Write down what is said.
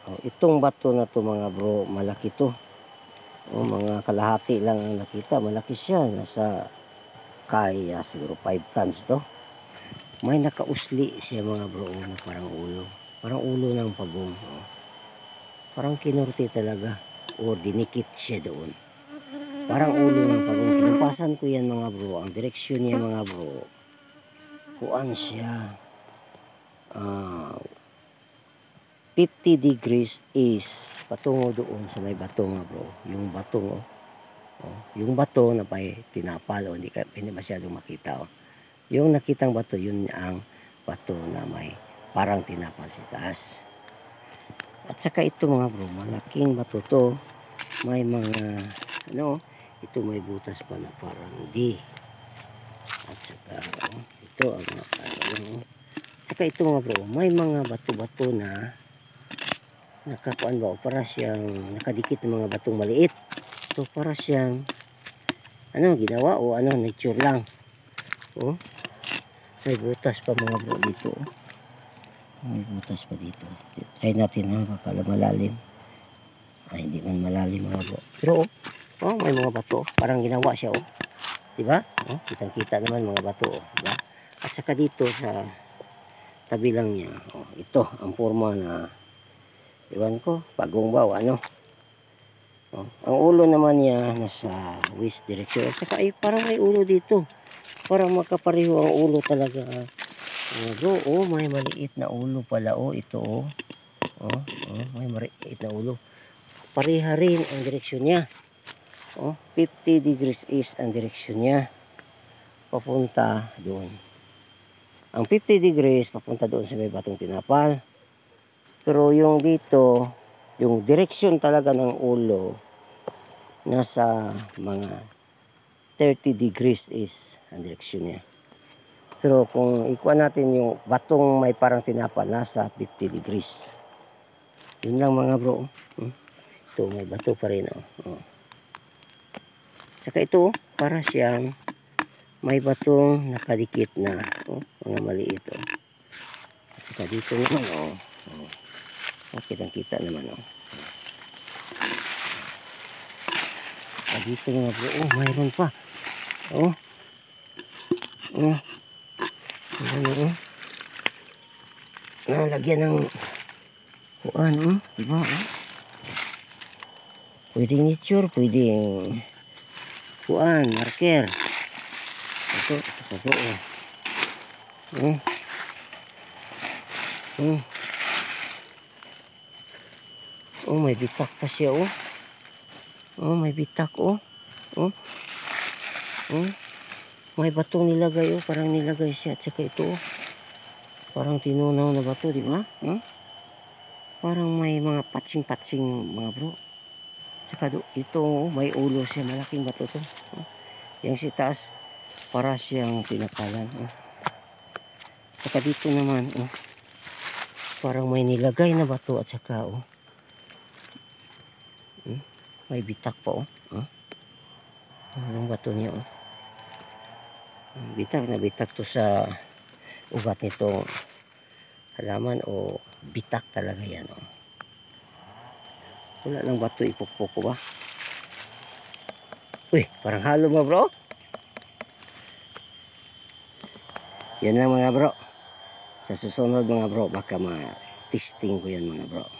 Oh, itong bato na to mga bro, malaki to. Oh, mga kalahati lang ang nakita. Malaki siya. Nasa kaya siguro 5 tons to. May nakausli siya mga bro na parang ulo. Parang ulo ng pagong. Oh. Parang kinurti talaga. O dinikit siya doon. Parang ulo ng pagong. Kinumpasan ko yan mga bro. Ang direksyon niya mga bro. Kuan siya. 50 degrees is patungo doon sa may bato mga bro. Yung bato yung bato na pa'y tinapal o hindi masyadong makita. Yung nakitang bato, yun ang bato na may parang tinapal sa taas. At saka ito mga bro, malaking bato to. May mga ito may butas pa na parang D. At saka ito ang saka ito mga bro, may mga bato-bato na nakakuan ba, para siyang nakadikit ng mga batong maliit. So para siyang ginawa o nature lang. May butas pa mga bro dito. May butas pa dito. Try natin ha, baka malalim. Ay, hindi man malalim mga bro. Pero may mga bato, parang ginawa siya diba? Kitang-kita naman mga bato diba? At saka dito sa tabi lang niya, ito ang forma na iwan ko, pagong ba o ang ulo naman niya nasa west direction. At saka ay parang may ulo dito. Parang magkapareho ang ulo talaga. Bro, may maliit na ulo pala. Ito may maliit na ulo. Pareha rin ang direksyon niya. 50 degrees east ang direksyon niya. Papunta doon. Ang 50 degrees papunta doon sa may batong tinapal. Pero yung dito, yung direksyon talaga ng ulo nasa mga 30 degrees is ang direksyon niya. Pero kung ikuha natin yung batong may parang tinapal, nasa 50 degrees. Yun lang mga bro. Ito may bato pa rin. Saka ito, para siyang may batong nakadikit na mga maliit. Saka dito naman kitang-kita naman dito mga bro, mayroon pa. Nalagyan ng diba? Pwedeng nature, pwedeng marker. Ito may bitak pa siya may bitak may batong nilagay parang nilagay siya. At saka ito parang tinunaw na bato, di ba? Parang may mga patsing-patsing mga bro. Saka ito may ulo siya, malaking bato to. Yang si taas para siyang pinakalan. Saka dito naman parang may nilagay na bato. At saka may bitak pa yung bato niya bitak to sa ugat nitong halaman o bitak talaga yan wala lang bato, ipukpok ko ba? Parang halo mo bro. Yan lang mga bro. Sa susunod mga bro, baka ma-testing ko yan mga bro.